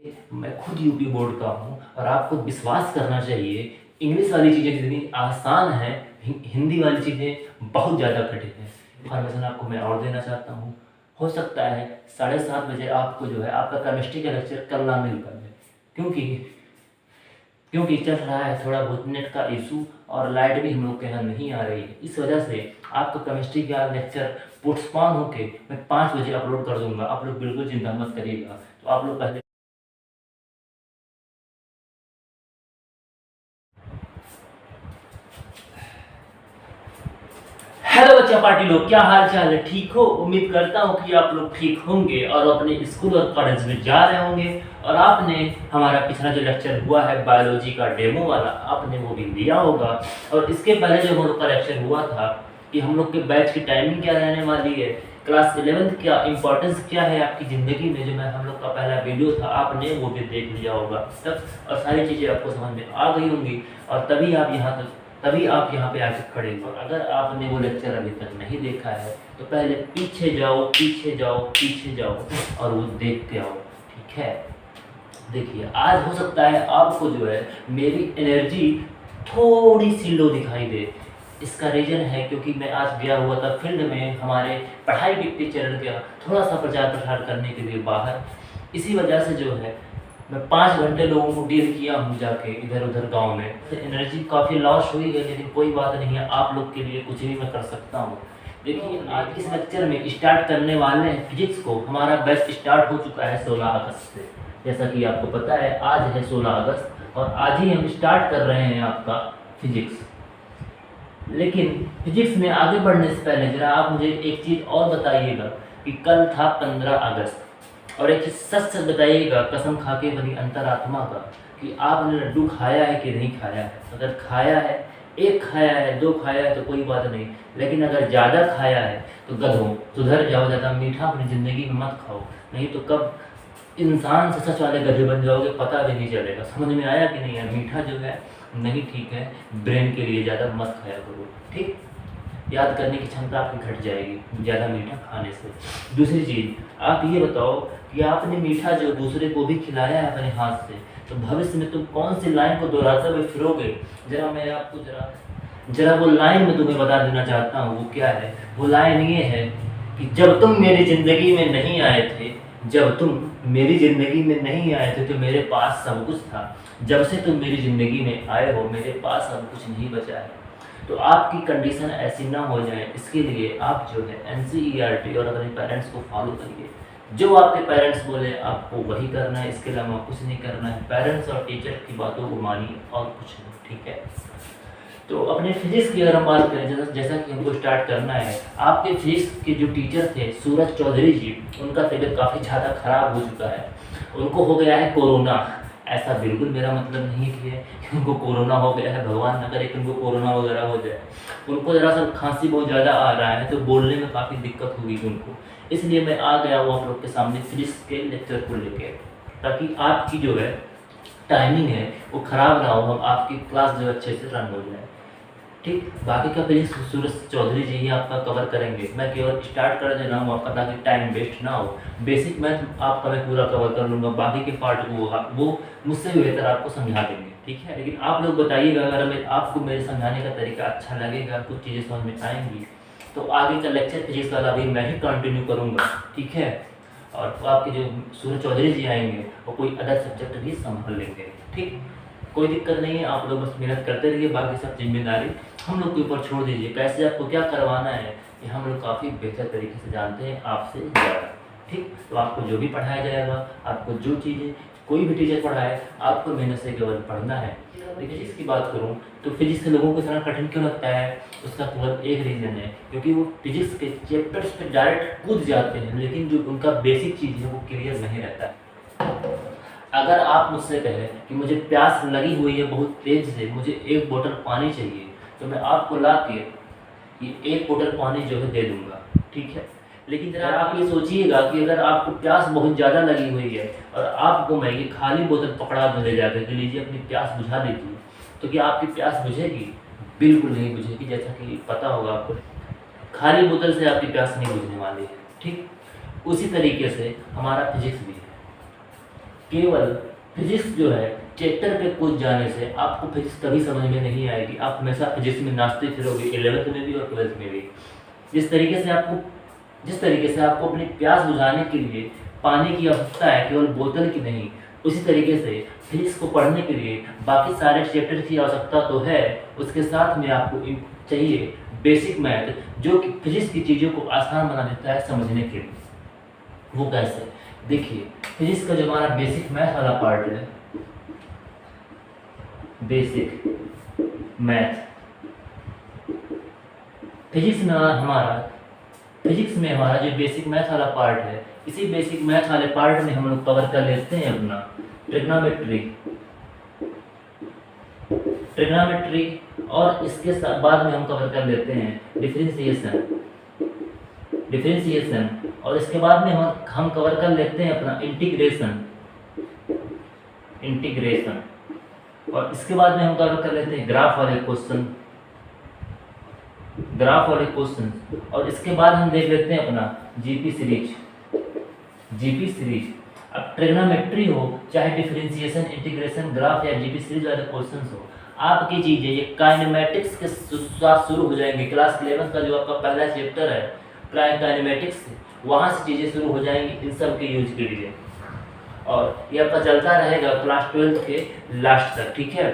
मैं खुद UP board का हूँ और आपको विश्वास करना चाहिए, इंग्लिश वाली चीज़ें जितनी आसान हैं, हिंदी वाली चीज़ें बहुत ज़्यादा कठिन हैं। इन्फॉर्मेशन आपको मैं और देना चाहता हूँ। हो सकता है 7:30 बजे आपको जो है आपका केमिस्ट्री का लेक्चर कल ना मिल पाए, क्योंकि क्योंकि चल रहा है थोड़ा बहुत नेट का इशू और लाइट भी हम लोग के यहाँ नहीं आ रही है। इस वजह से आपका केमिस्ट्री का लेक्चर पोस्टपोन होके मैं 5 बजे अपलोड कर दूंगा। आप लोग बिल्कुल चिंता मत करिएगा। तो आप लोग पहले हेलो बच्चा पार्टी लोग, क्या हाल चाल है? ठीक हो? उम्मीद करता हूँ कि आप लोग ठीक होंगे और अपने स्कूल और कॉलेज में जा रहे होंगे। और आपने हमारा पिछला जो लेक्चर हुआ है बायोलॉजी का डेमो वाला, आपने वो भी लिया होगा। और इसके पहले जो हम लोग का लेक्चर हुआ था कि हम लोग के बैच की टाइमिंग क्या रहने वाली है, क्लास 11th क्या इंपॉर्टेंस क्या है आपकी ज़िंदगी में, जो मैं हम लोग का पहला वीडियो था आपने वो भी देख लिया होगा तब, और सारी चीज़ें आपको समझ में आ गई होंगी। और तभी आप यहाँ पे आके खड़े हो। और अगर आपने वो लेक्चर अभी तक नहीं देखा है तो पहले पीछे जाओ पीछे जाओ पीछे जाओ और वो देख के आओ, ठीक है? देखिए, आज हो सकता है आपको जो है मेरी एनर्जी थोड़ी सी लो दिखाई दे। इसका रीज़न है क्योंकि मैं आज गया हुआ था फील्ड में हमारे पढ़ाई के टीचर का थोड़ा सा प्रचार प्रसार करने के लिए बाहर। इसी वजह से जो है मैं 5 घंटे लोगों को डील किया हूँ जाके इधर उधर गांव में। तो एनर्जी काफ़ी लॉस हुई है, लेकिन कोई बात नहीं है, आप लोग के लिए कुछ भी मैं कर सकता हूँ। देखिए, आज इस लेक्चर में स्टार्ट करने वाले हैं फिजिक्स को। हमारा बैच स्टार्ट हो चुका है 16 अगस्त से। जैसा कि आपको पता है आज है 16 अगस्त और आज ही हम स्टार्ट कर रहे हैं आपका फिजिक्स। लेकिन फिजिक्स में आगे बढ़ने से पहले ज़रा आप मुझे एक चीज़ और बताइएगा कि कल था 15 अगस्त, और एक चीज़ सच सच बताइएगा कसम खा के बनी अंतरात्मा का कि आपने लड्डू खाया है कि नहीं खाया है। अगर खाया है, 1 खाया है, 2 खाया है तो कोई बात नहीं, लेकिन अगर ज़्यादा खाया है तो गधों सुधर जाओ, ज़्यादा मीठा अपनी ज़िंदगी में मत खाओ, नहीं तो कब इंसान से सच वाले गधे बन जाओगे पता भी नहीं चलेगा। समझ में आया कि नहीं है? मीठा जो है नहीं ठीक है, ब्रेन के लिए ज़्यादा मत खाया करो, ठीक? याद करने की क्षमता आपकी घट जाएगी ज़्यादा मीठा खाने से। दूसरी चीज़, आप ये बताओ कि आपने मीठा जो दूसरे को भी खिलाया है अपने हाथ से, तो भविष्य में तुम कौन सी लाइन को दोहराते हुए फिरोगे? ज़रा मैं आपको ज़रा वो लाइन में तुम्हें बता देना चाहता हूँ वो क्या है। वो लाइन ये है कि जब तुम मेरी ज़िंदगी में नहीं आए थे, जब तुम मेरी ज़िंदगी में नहीं आए थे तो मेरे पास सब कुछ था। जब से तुम मेरी ज़िंदगी में आए हो मेरे पास अब कुछ नहीं बचा है। तो आपकी कंडीशन ऐसी ना हो जाए, इसके लिए आप जो है NCERT और अपने पेरेंट्स को फॉलो करिए। जो आपके पेरेंट्स बोले आपको वही करना है, इसके अलावा कुछ नहीं करना है। पेरेंट्स और टीचर की बातों को मानिए और कुछ नहीं, ठीक है? तो अपने फिजिक्स की अगर हम बात करें, जैसा कि हमको स्टार्ट करना है, आपके फिजिक्स के जो टीचर थे सूरज चौधरी जी, उनका तबीयत काफ़ी ज़्यादा ख़राब हो चुका है। उनको हो गया है कोरोना। ऐसा बिल्कुल मेरा मतलब नहीं है कि उनको कोरोना हो गया है, भगवान न करे कि उनको कोरोना वगैरह हो जाए। उनको ज़रा सा खांसी बहुत ज़्यादा आ रहा है तो बोलने में काफ़ी दिक्कत होगी उनको। इसलिए मैं आ गया हूँ आप लोग के सामने फिजिक्स के लेक्चर को लेके, ताकि आपकी जो है टाइमिंग है वो ख़राब ना हो, हम आपकी क्लास जो अच्छे से रन हो जाए, ठीक? बाकी का फिजिक्स सूरज चौधरी जी ही आपका कवर करेंगे। मैं केवल स्टार्ट कर दे रहा हूँ आपका, ताकि टाइम वेस्ट ना हो। बेसिक मैथ आपका मैं पूरा कवर कर लूँगा, बाकी के पार्ट को वो मुझसे भी बेहतर आपको समझा देंगे, ठीक है? लेकिन आप लोग बताइएगा अगर आपको मेरे समझाने का तरीका अच्छा लगेगा, कुछ चीज़ें समझ में आएंगी, तो आगे का लेक्चर फिजिक्स वाला भी मैं ही कंटिन्यू करूँगा, ठीक है? और आपके जो सूरज चौधरी जी आएंगे वो कोई अदर सब्जेक्ट भी संभाल लेंगे, ठीक? कोई दिक्कत नहीं है, आप लोग बस मेहनत करते रहिए, बाकी सब जिम्मेदारी हम लोग के ऊपर छोड़ दीजिए। कैसे आपको क्या करवाना है ये हम लोग काफ़ी बेहतर तरीके से जानते हैं आपसे ज़्यादा, ठीक? तो आपको जो भी पढ़ाया जाएगा, आपको जो चीज़ें कोई भी टीचर पढ़ाए, आपको मेहनत से केवल पढ़ना है। देखिए, इसकी बात करूँ तो फिजिक्स के लोगों को इतना कठिन क्यों लगता है, उसका केवल एक रीज़न है, क्योंकि वो फिजिक्स के चैप्टर्स पे डायरेक्ट कूद जाते हैं, लेकिन जो उनका बेसिक चीज़ है वो क्लियर नहीं रहता है। अगर आप मुझसे कहें कि मुझे प्यास लगी हुई है बहुत तेज़ से, मुझे 1 बोतल पानी चाहिए, तो मैं आपको ला के ये 1 बोतल पानी जो है दे दूँगा, ठीक है? लेकिन ज़रा आप ये सोचिएगा कि अगर आपको प्यास बहुत ज़्यादा लगी हुई है और आपको मैं ये खाली बोतल पकड़ा दूँ ले जाकर कि लीजिए अपनी प्यास बुझा दीजिए, तो क्या आपकी प्यास बुझेगी? बिल्कुल नहीं बुझेगी। जैसा कि पता होगा आपको, खाली बोतल से आपकी प्यास नहीं बुझने वाली है, ठीक? उसी तरीके से हमारा फिजिक्स भी है। केवल फिजिक्स जो है चैप्टर पे कुछ जाने से आपको फिजिक्स कभी समझ में नहीं आएगी। आप हमेशा फिजिक्स में नाचते फिरोगे, 11th में भी और 12th में भी। जिस तरीके से आपको अपनी प्यास बुझाने के लिए पानी की आवश्यकता है, केवल बोतल की नहीं, उसी तरीके से फिजिक्स को पढ़ने के लिए बाकी सारे चैप्टर की आवश्यकता तो है, उसके साथ में आपको चाहिए बेसिक मैथ, जो कि फिजिक्स की चीज़ों को आसान बना देता है समझने के लिए। वो कैसे? देखिए, फिजिक्स का जो हमारा बेसिक मैथ वाला पार्ट है, बेसिक मैथ, फिजिक्स में हमारा जो बेसिक मैथ वाला पार्ट है, इसी बेसिक मैथ वाले पार्ट में हम लोग कवर कर लेते हैं अपना ट्रिग्नोमेट्री, और इसके बाद में हम कवर कर लेते हैं डिफरेंशिएशन, और इसके बाद में हम कवर कर लेते हैं अपना इंटीग्रेशन, और इसके बाद में हम कवर कर लेते हैं ग्राफ वाले क्वेश्चन, और इसके बाद हम देख लेते हैं अपना जीपी सीरीज। अब ट्रिग्नोमेट्री हो, चाहे डिफरेंशिएशन, इंटीग्रेशन, ग्राफ या जीपी सीरीज वाले क्वेश्चंस हो, आपकी चीजें ये काइनेमेटिक्स के साथ शुरू हो जाएंगे। क्लास 11 का जो आपका पहला चैप्टर है काइनेमेटिक्स, वहाँ से चीज़ें शुरू हो जाएंगी इन सब के यूज के लिए, और ये आपका चलता रहेगा क्लास 12 के लास्ट तक। ठीक है,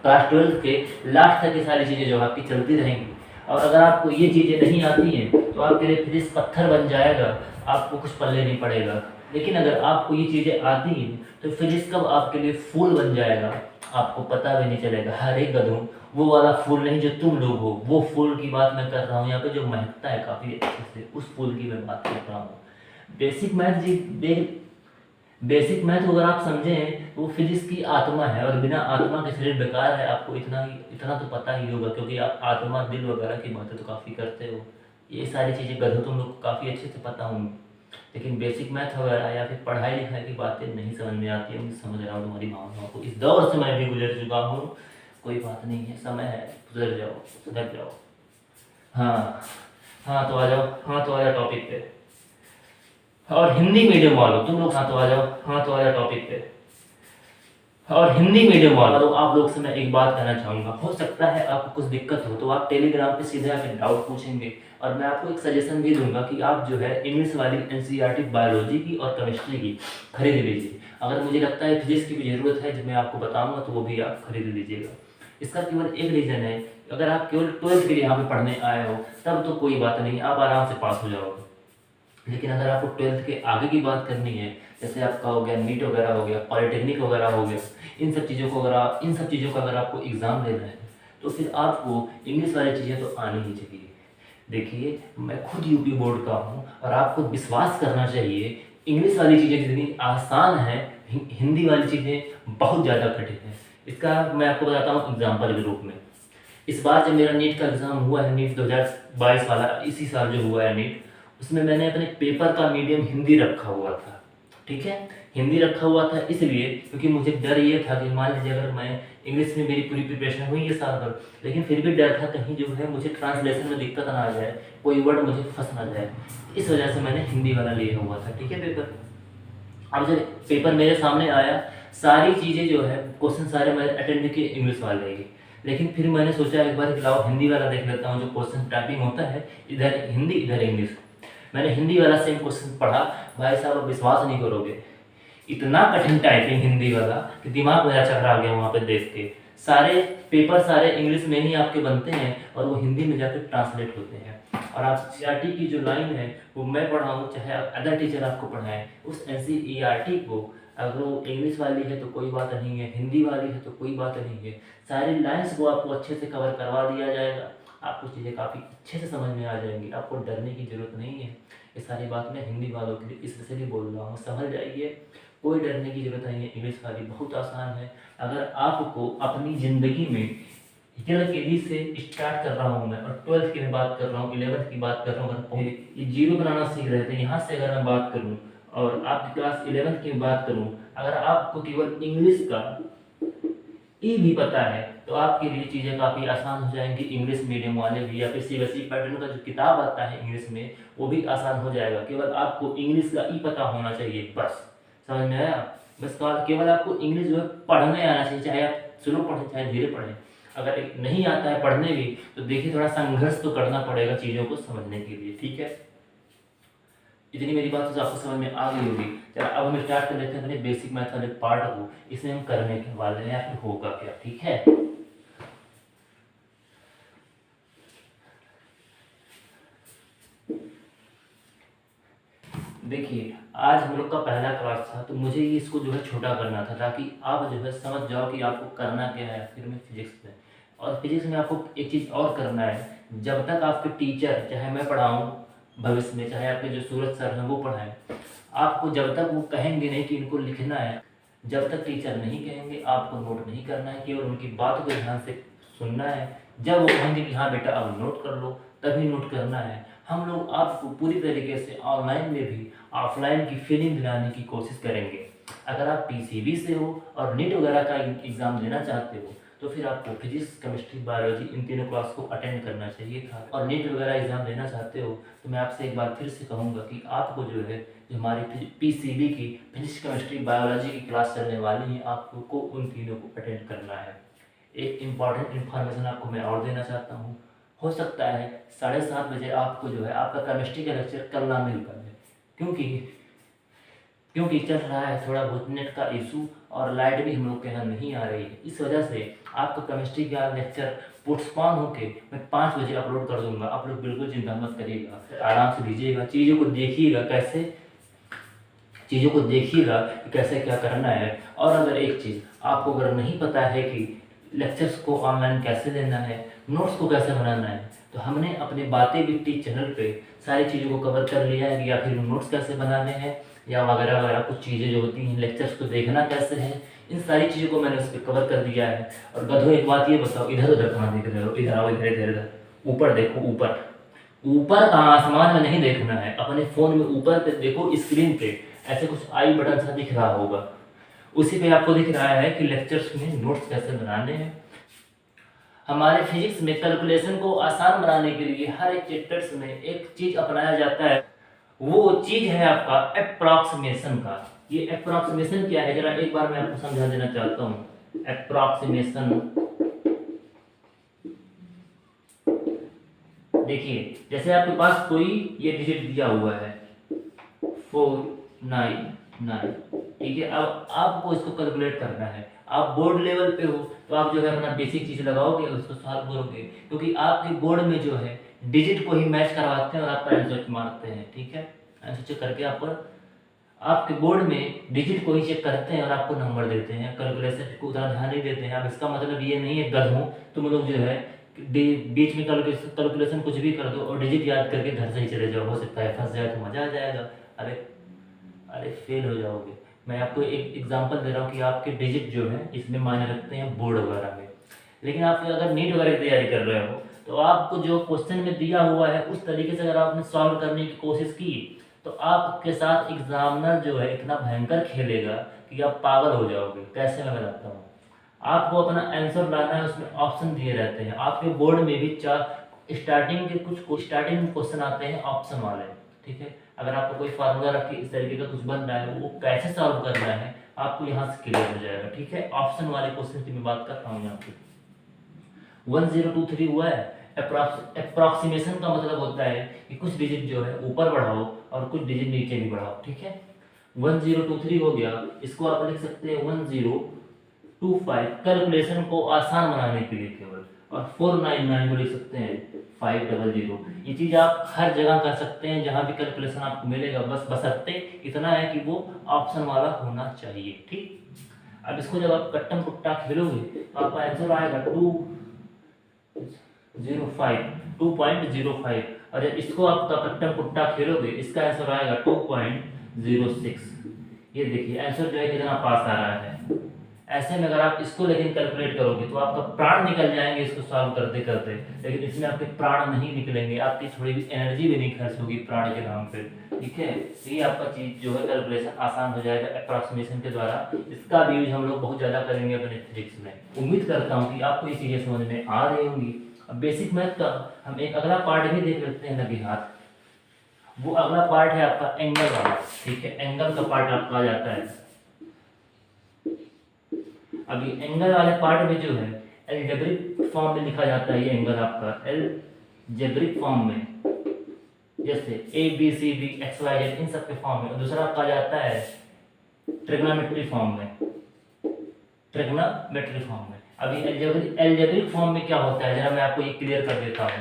क्लास 12 के लास्ट तक ये सारी चीज़ें जो आपकी चलती रहेंगी। और अगर आपको ये चीज़ें नहीं आती हैं तो आपके लिए फिजिक्स पत्थर बन जाएगा, आपको कुछ पल्ले नहीं पड़ेगा। लेकिन अगर आपको ये चीज़ें आती हैं तो फिजिक्स कब आपके लिए फूल बन जाएगा, आपको पता भी नहीं चलेगा। हर एक गधों, वो वाला फूल नहीं जो तुम लोग हो, वो फूल की बात मैं कर रहा हूँ यहाँ पे, जो महकता है काफ़ी अच्छे से, उस फूल की मैं बात कर रहा हूँ। बेसिक मैथ अगर आप समझें तो वो फिजिक्स की आत्मा है, और बिना आत्मा के शरीर बेकार है। आपको इतना तो पता ही होगा, क्योंकि आप आत्मा, दिल वगैरह की बातें तो काफ़ी करते हो। ये सारी चीज़ें गधों तुम लोग को काफ़ी अच्छे से पता होंगी, लेकिन बेसिक मैथ वगैरह या फिर पढ़ाई लिखाई की बातें नहीं समझ में आती है। मैं समझ रहा हूँ तुम्हारी भावनाओं को, इस दौर से मैं भी गुजर चुका हूँ। कोई बात नहीं है, समय है, सुधर जाओ। हाँ तो आ जाओ टॉपिक पे। और हिंदी मीडियम वालों तुम लोग हाँ तो आ जाओ टॉपिक पे। और हिंदी मीडियम वालों, आप लोग से मैं एक बात कहना चाहूँगा, हो सकता है आपको कुछ दिक्कत हो तो आप टेलीग्राम पे सीधे आके डाउट पूछेंगे, और मैं आपको एक सजेशन भी दूंगा कि आप जो है इंग्लिश वाली एनसीईआरटी बायोलॉजी की और केमिस्ट्री की खरीद लीजिए। अगर मुझे लगता है फिजिक्स की भी ज़रूरत है, जब मैं आपको बताऊँगा तो वो भी आप खरीद लीजिएगा। इसका केवल एक रीज़न है, अगर आप केवल 12th के लिए यहाँ पे पढ़ने आए हो तब तो कोई बात नहीं, आप आराम से पास हो जाओगे। लेकिन अगर आपको 12th के आगे की बात करनी है, जैसे आपका हो गया नीट वगैरह हो गया, पॉलिटेक्निक वगैरह हो गया, इन सब चीज़ों का अगर आपको एग्ज़ाम देना है तो फिर आपको इंग्लिश वाली चीज़ें तो आनी ही चाहिए। देखिए, मैं खुद यूपी बोर्ड का हूँ, और आपको विश्वास करना चाहिए, इंग्लिश वाली चीज़ें जितनी आसान है, हिंदी वाली चीज़ें बहुत ज़्यादा कठिन है। इसका मैं आपको बताता हूँ एग्जाम्पल के रूप में। इस बार जब मेरा नीट का एग्ज़ाम हुआ है, नीट 2022 वाला, इसी साल जो हुआ है नीट, उसमें मैंने अपने पेपर का मीडियम हिंदी रखा हुआ था। ठीक है, हिंदी रखा हुआ था इसलिए क्योंकि मुझे डर ये था कि मान लीजिए अगर मैं इंग्लिश में मेरी पूरी प्रिपरेशन हुई है साल भर, लेकिन फिर भी डर था कहीं जो है मुझे ट्रांसलेशन में दिक्कत ना आ जाए, कोई वर्ड मुझे फंस ना जाए, इस वजह से मैंने हिंदी वाला लिया हुआ था। ठीक है, पेपर, अब जब पेपर मेरे सामने आया, सारी चीज़ें जो है क्वेश्चन सारे मैंने अटेंड किए इंग्लिश वाले ही, लेकिन फिर मैंने सोचा एक बार लाओ हिंदी वाला देख लेता हूँ, जो क्वेश्चन टाइपिंग होता है, इधर हिंदी इधर इंग्लिश। मैंने हिंदी वाला सेम क्वेश्चन पढ़ा, भाई साहब आप विश्वास नहीं करोगे, इतना कठिन टाइपिंग हिंदी वाला कि दिमाग मेरा चकरा गया वहाँ पे देख के। सारे पेपर सारे इंग्लिश में ही आपके बनते हैं और वो हिंदी में जाकर ट्रांसलेट होते हैं। और आप सीआरटी की जो लाइन है वो मैं पढ़ाऊँ चाहे अदर टीचर आपको पढ़ाएं, उस एनसीईआरटी को अगर वो इंग्लिश वाली है तो कोई बात नहीं है, हिंदी वाली है तो कोई बात नहीं है, सारी लाइन्स को आपको अच्छे से कवर करवा दिया जाएगा, आपको चीज़ें काफ़ी अच्छे से समझ में आ जाएंगी, आपको डरने की ज़रूरत नहीं है। ये सारी बात मैं हिंदी वालों के लिए इसलिए बोल रहा हूँ, समझ जाइए, कोई डरने की ज़रूरत नहीं है। इंग्लिश वाली बहुत आसान है। अगर आपको अपनी ज़िंदगी में LKG से स्टार्ट कर रहा हूँ मैं, और 12th की मैं बात कर रहा हूँ, 11th की बात कर रहा हूँ, अगर ये जीरो बनाना सीख रहे थे, यहाँ से अगर मैं बात करूँ और आपकी क्लास 11th की बात करूँ, अगर आपको केवल इंग्लिश का ई भी पता है तो आपके लिए चीज़ें काफ़ी आसान हो जाएंगी। इंग्लिश मीडियम वाले भी या फिर CBSE पैटर्न का जो किताब आता है इंग्लिश में वो भी आसान हो जाएगा, केवल आपको इंग्लिश का ई पता होना चाहिए, बस। समझ में आया? बस केवल आपको इंग्लिश जो है पढ़ने आना चाहिए, चाहे आप स्लो पढ़ें चाहे धीरे पढ़ें। अगर नहीं आता है पढ़ने भी तो देखिए थोड़ा संघर्ष तो करना पड़ेगा चीज़ों को समझने के लिए, ठीक है। इतनी मेरी बात तो आपको समझ में आ गई होगी। चलो अब हम स्टार्ट कर लेते हैं अपने बेसिक मैथ वाले पार्ट को, इसे हम करने के वाले हैं या फिर होगा क्या, ठीक है। देखिए आज हम लोग का पहला क्लास था तो मुझे ये इसको जो है छोटा करना था ताकि आप जो है समझ जाओ कि आपको करना क्या है आखिर में फिजिक्स में। और फिजिक्स में आपको एक चीज़ और करना है, जब तक आपके टीचर चाहे मैं पढ़ाऊँ भविष्य में, चाहे आपके जो सूरज सर हैं वो पढ़ाएं, आपको जब तक वो कहेंगे नहीं कि इनको लिखना है, जब तक टीचर नहीं कहेंगे आपको नोट नहीं करना है, केवल उनकी बात को ध्यान से सुनना है। जब वो कहेंगे कि हाँ बेटा अब नोट कर लो तभी नोट करना है। हम लोग आपको पूरी तरीके से ऑनलाइन में भी ऑफलाइन की फीलिंग दिलाने की कोशिश करेंगे। अगर आप पीसीबी से हो और नीट वगैरह का एग्ज़ाम देना चाहते हो तो फिर आपको फिजिक्स केमिस्ट्री बायोलॉजी इन तीनों क्लास को अटेंड करना चाहिए था। और नीट वगैरह एग्ज़ाम देना चाहते हो तो मैं आपसे एक बार फिर से कहूँगा कि आपको जो है जो हमारी पीसीबी की फिजिक्स केमिस्ट्री बायोलॉजी की क्लास चलने वाली है आपको उन तीनों को अटेंड करना है। एक इम्पॉर्टेंट इन्फॉर्मेशन आपको मैं और देना चाहता हूँ, हो सकता है 7:30 बजे आपको जो है आपका केमिस्ट्री का लेक्चर कल ना मिल पाए, क्योंकि चल रहा है थोड़ा बहुत नेट का इशू और लाइट भी हम लोग के यहाँ नहीं आ रही है। इस वजह से आपका केमिस्ट्री का लेक्चर पोस्टपोन होके मैं 5 बजे अपलोड कर दूंगा। आप लोग बिल्कुल चिंता मत करिएगा, आराम से लीजिएगा, चीज़ों को देखिएगा कि कैसे क्या करना है। और अगर एक चीज़ आपको अगर नहीं पता है कि लेक्चर्स को ऑनलाइन कैसे लेना है, नोट्स को कैसे बनाना है, तो हमने अपने बातें बिकती चैनल पे सारी चीज़ों को कवर कर लिया है कि आखिर नोट्स कैसे बनाने हैं या वगैरह वगैरह कुछ चीज़ें जो होती हैं, लेक्चर्स को देखना कैसे है, इन सारी चीज़ों को मैंने उस पर कवर कर दिया है। और गधो एक बात ये बताओ, इधर उधर कहाँ देख रहे हो, इधर आओ, इधर इधर इधर ऊपर देखो, ऊपर ऊपर कहाँ, आसमान में नहीं देखना है, अपने फ़ोन में ऊपर पे देखो, स्क्रीन पे ऐसे कुछ आई बटन सा दिख रहा होगा, उसी पे आपको दिख रहा है कि लेक्चर्स में नोट्स कैसे बनाने हैं। हमारे फिजिक्स में कैलकुलेशन को आसान बनाने के लिए हर एक चैप्टर्स में एक चीज़ अपनाया जाता है, वो चीज़ है आपका अप्रॉक्सीमेशन का। ये अप्रॉक्सीमेशन क्या है जरा एक बार मैं आपको समझा देना चाहता हूँ। अप्रॉक्सीमेशन देखिए, जैसे आपके पास कोई ये डिजिट दिया हुआ है 499, ठीक है। अब आपको इसको कैलकुलेट करना है, आप बोर्ड लेवल पे हो तो आप जो है अपना बेसिक चीज़ लगाओगे और उसको सॉल्व करोगे, क्योंकि आपके बोर्ड में जो है डिजिट को ही मैच करवाते हैं और आपका आंसर मारते हैं, ठीक है। आंसर चेक करके आपके बोर्ड में डिजिट को ही चेक करते हैं और आपको नंबर देते हैं, कैलकुलेशन को उतना ध्यान नहीं देते हैं। अब इसका मतलब ये नहीं है गधों तुम लोग जो है बीच में कैलकुलेशन कुछ भी कर दो और डिजिट याद करके घर से ही चले जाओ, हो सकता है फंस जाए तो मजा आ जाएगा, अरे फेल हो जाओगे। मैं आपको एक एग्जांपल दे रहा हूँ कि आपके डिजिट जो है इसमें मायने रखते हैं बोर्ड वगैरह में। लेकिन आप अगर नीट वगैरह की तैयारी कर रहे हो तो आपको जो क्वेश्चन में दिया हुआ है उस तरीके से अगर आपने सॉल्व करने की कोशिश की तो आपके साथ एग्जामिनर जो है इतना भयंकर खेलेगा कि आप पागल हो जाओगे। कैसे मैं बताता हूँ, आपको अपना आंसर लाना है, उसमें ऑप्शन दिए रहते हैं। आपके बोर्ड में भी स्टार्टिंग में क्वेश्चन आते हैं ऑप्शन वाले, ठीक है। अगर आपको कोई फार्मूला रख के इस तरीके का कुछ बन रहा है वो कैसे सॉल्व करना है आपको यहाँ से क्लियर हो जाएगा, ठीक है। ऑप्शन वाले क्वेश्चन की मैं बात कर रहा हूँ यहाँ पे। 1023 हुआ है, अप्रॉक्सीमेशन का मतलब होता है कि कुछ डिजिट जो है ऊपर बढ़ाओ और कुछ डिजिट नीचे भी बढ़ाओ, ठीक है। 1023 हो गया, इसको आप लिख सकते हैं 1025 कैलकुलेशन को आसान बनाने के लिए केवल, और 499 को लिख सकते हैं 500। ये चीज़ आप हर जगह कर सकते हैं जहाँ भी कैलकुलेशन आपको मिलेगा, बशर्ते इतना है कि वो ऑप्शन वाला होना चाहिए, ठीक। अब इसको जब आप कट्टम पुट्टा खेलोगे तो आपका आंसर आएगा 2.05, और जब इसको आप कट्टम पुट्टा खेलोगे इसका आंसर आएगा 2.06। ये देखिए आंसर जो है कितना पास आ रहा है। ऐसे में अगर आप इसको लेकिन कैलकुलेट करोगे तो आपका प्राण निकल जाएंगे इसको सॉल्व करते करते, लेकिन इसमें आपके प्राण नहीं निकलेंगे, आपकी थोड़ी भी एनर्जी भी नहीं खर्च होगी प्राण के नाम पे, ठीक है। तो ये आपका चीज़ जो है कैलकुलेशन आसान हो जाएगा अप्रॉक्सीमेशन के द्वारा। इसका भी यूज हम लोग बहुत ज़्यादा करेंगे अपने फिजिक्स में। उम्मीद करता हूँ कि आपको ये चीज़ें समझ में आ रही होंगी। अब बेसिक मैथ का हम एक अगला पार्ट भी देख लेते हैं लगे हाथ। वो अगला पार्ट है आपका एंगल वाला, ठीक है। एंगल का पार्ट आपका आ जाता है अभी एंगल वाले पार्ट में जो है एलजेब्रिक फॉर्म में लिखा जाता है, ये एंगल आपका एलजेब्रिक फॉर्म में, जैसे A B C D X Y Z इन सब के फॉर्म में। और दूसरा आपका जाता है ट्रिग्नोमेट्री फॉर्म में, ट्रिग्नोमेट्री फॉर्म में। अभी एलजेब्रिक फॉर्म में क्या होता है, जरा मैं आपको ये क्लियर कर देता हूँ।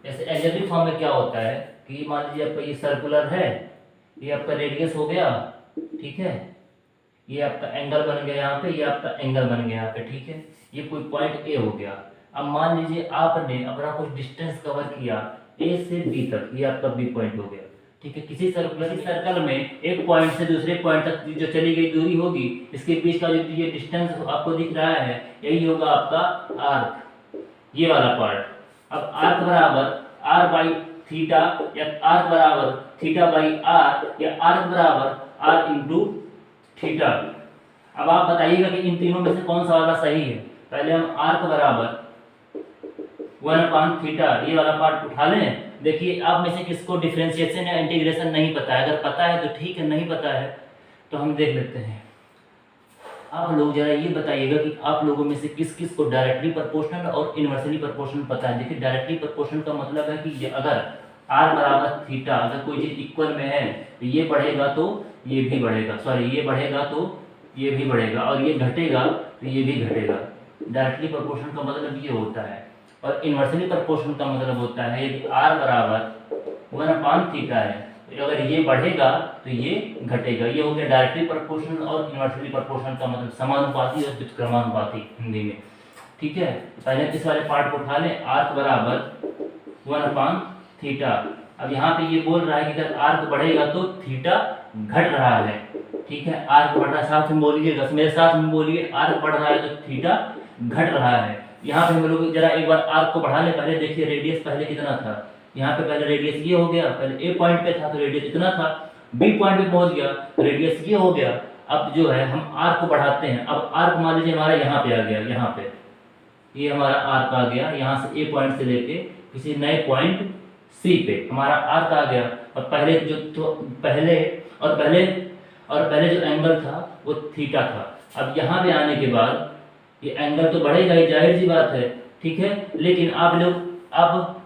जैसे एलजेब्रिक फॉर्म में क्या होता है कि मान लीजिए आपका ये सर्कुलर है, ये आपका रेडियस हो गया, ठीक है, ये आपका एंगल बन गया यहाँ पे, ये आपका एंगल बन गया यहाँ पे, ठीक है, ये कोई पॉइंट ए हो गया। अब मान लीजिए आपने अपना कुछ डिस्टेंस कवर किया ए से बी तक, ये आपका बी पॉइंट हो गया, ठीक है। किसी सर्कुलर सर्कल में एक पॉइंट से दूसरे पॉइंट तक जो चली गई दूरी होगी, इसके बीच का जो ये डिस्टेंस आपको दिख रहा है, यही होगा आपका आर्क, ये वाला पार्ट। अब आर्क बराबर आर बाई थीटा, या आर्क बराबर थीटा बाई आर, या आर्क बराबर आर इंटू थीटा। अब आप बताइएगा कि इन तीनों में से कौन सा वाला सही है। पहले हम आर्क बराबर 1/थीटा ये वाला पार्ट उठा लें। देखिए आप में से किसको डिफरेंशिएशन या इंटीग्रेशन नहीं पता है, अगर पता है तो ठीक है, नहीं पता है तो हम देख लेते हैं। आप लोग जरा ये बताइएगा कि आप लोगों में से किस किस को डायरेक्टली प्रोपोर्शनल और इनवर्सली प्रोपोर्शनल पता है। देखिए डायरेक्टली प्रोपोर्शनल का मतलब है कि अगर आर बराबर थीटा, अगर कोई चीज इक्वल में है तो ये बढ़ेगा तो ये भी बढ़ेगा, सॉरी ये बढ़ेगा तो ये भी बढ़ेगा, और ये घटेगा तो ये भी घटेगा। डायरेक्टली प्रोपोर्शनल का मतलब ये होता है। और इनवर्सली प्रोपोर्शनल का मतलब होता है यदि आर बराबर 1/थीटा है तो अगर ये बढ़ेगा तो ये घटेगा। ये हो गया डायरेक्टली प्रोपोर्शनल और इनवर्सली प्रोपोर्शनल का मतलब समानुपाती और व्युत्क्रमानुपाती हिंदी में, ठीक है। पहले इस वाले पार्ट को उठा लें, आर्क बराबर 1/थीटा। अब यहाँ पे ये बोल रहा है कि अगर आर्क बढ़ेगा तो थीटा घट रहा है, ठीक है। आर्क बढ़ रहा है, साथ में बोलिएगा, मेरे साथ में बोलिए, आर्क बढ़ रहा है तो थीटा घट रहा है। यहाँ पे हम लोग जरा एक बार आर्क को बढ़ा लें। पहले देखिए रेडियस पहले कितना था, यहाँ पे पहले रेडियस ये हो गया, पहले ए पॉइंट पे था तो रेडियस इतना था, बी पॉइंट पे पहुंच गया रेडियस ये हो गया। अब जो है हम आर्क को बढ़ाते हैं। अब आर्क मान लीजिए हमारा यहाँ पे आ गया, यहाँ पे ये हमारा आर्क आ गया, यहाँ से ए पॉइंट से लेके किसी नए पॉइंट सी पे हमारा आर्क आ गया। और पहले जो तो पहले जो एंगल था वो थीटा था। अब यहाँ पे आने के बाद ये एंगल तो बढ़ेगा ही, जाहिर सी बात है, ठीक है। लेकिन आप लोग अब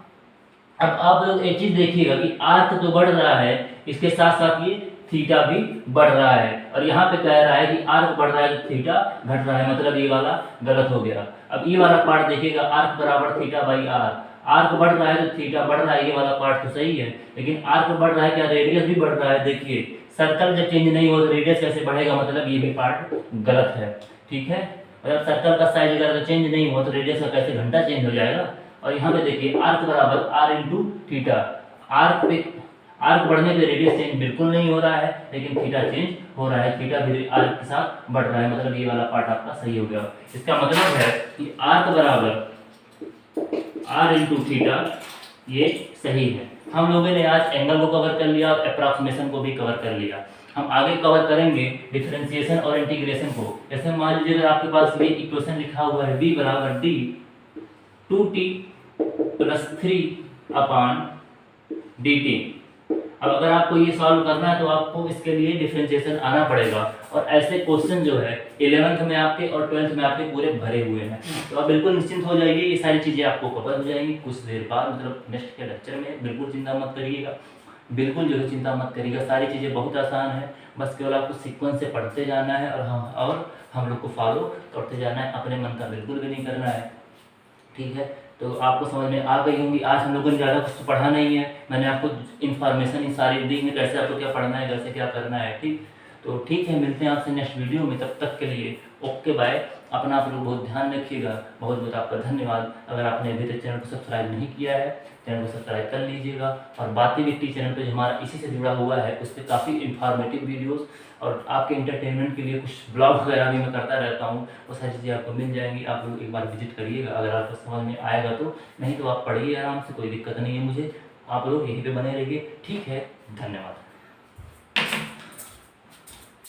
आप लोग एक चीज देखिएगा कि आर्क तो बढ़ रहा है, इसके साथ साथ ये थीटा भी बढ़ रहा है। और यहाँ पे कह रहा है कि आर्क बढ़ रहा है तो थीटा घट रहा है, मतलब ये वाला गलत हो गया। अब ये वाला पार्ट देखिएगा, आर्क बराबर थीटा बाई आर, आर्क बढ़ रहा है तो थीटा बढ़ रहा है, ये वाला पार्ट तो सही है। लेकिन आर्क बढ़ रहा है, क्या रेडियस भी बढ़ रहा है। देखिए सर्कल जब चेंज नहीं हो तो रेडियस कैसे बढ़ेगा, मतलब ये भी पार्ट गलत है, ठीक है। और जब सर्कल का साइज अगर चेंज नहीं हुआ तो रेडियस का कैसे घंटा चेंज हो जाएगा। और यहाँ पे देखिए आर्क बराबर आर इंटू थीटा, आर्क बढ़ने पे रेडियस चेंज बिल्कुल नहीं हो रहा है, लेकिन थीटा चेंज हो रहा है, थीटा भी आर्क के साथ बढ़ रहा है, मतलब ये वाला पार्ट आपका सही हो गया। इसका मतलब है कि आर्क बराबर आर इंटू थीटा ये सही है। हम लोगों ने आज एंगल को कवर कर लिया और अप्रॉक्सीमेशन को भी कवर कर लिया। हम आगे कवर करेंगे डिफरेंशिएशन और इंटीग्रेशन को। जैसे मान लीजिए अगर आपके पास ये इक्वेशन लिखा हुआ है v बराबर d 2t + 3/dt। अब अगर आपको ये सॉल्व करना है तो आपको इसके लिए डिफरेंशिएशन आना पड़ेगा। और ऐसे क्वेश्चन जो है 11th में आपके और 12th में आपके पूरे भरे हुए हैं, तो आप बिल्कुल निश्चिंत हो जाइए, ये सारी चीज़ें आपको कवर हो जाएंगी कुछ देर बाद, मतलब नेक्स्ट के लेक्चर में। बिल्कुल चिंता मत करिएगा, बिल्कुल जो है चिंता मत करिएगा, सारी चीज़ें बहुत आसान है। बस केवल आपको सीक्वेंस से पढ़ते जाना है और हम लोग को फॉलो करते जाना है, अपने मन का बिल्कुल भी नहीं करना है, ठीक है। तो आपको समझ में आ गई होंगी। आज हम लोगों ने ज़्यादा कुछ पढ़ा नहीं है, मैंने आपको इन्फॉर्मेशन सारी दी है, कैसे आपको क्या पढ़ना है, कैसे क्या करना है, ठीक। तो ठीक है, मिलते हैं आपसे नेक्स्ट वीडियो में, तब तक के लिए ओके बाय। अपना आप लोग बहुत ध्यान रखिएगा। बहुत बहुत आपका धन्यवाद। अगर आपने अभी तक चैनल को सब्सक्राइब नहीं किया है, चैनल को सब्सक्राइब कर लीजिएगा। और बातें बिट्टी चैनल पे जो हमारा इसी से जुड़ा हुआ है, उस पर काफ़ी इंफॉर्मेटिव वीडियोस और आपके इंटरटेनमेंट के लिए कुछ ब्लॉग वगैरह भी मैं करता रहता हूँ, वो सारी चीज़ें आपको मिल जाएंगी। आप लोग एक बार विजिट करिएगा, अगर आपको समझ में आएगा तो, नहीं तो आप पढ़िए आराम से, कोई दिक्कत नहीं है मुझे। आप लोग यहीं पे बने रहिए, ठीक है। धन्यवाद।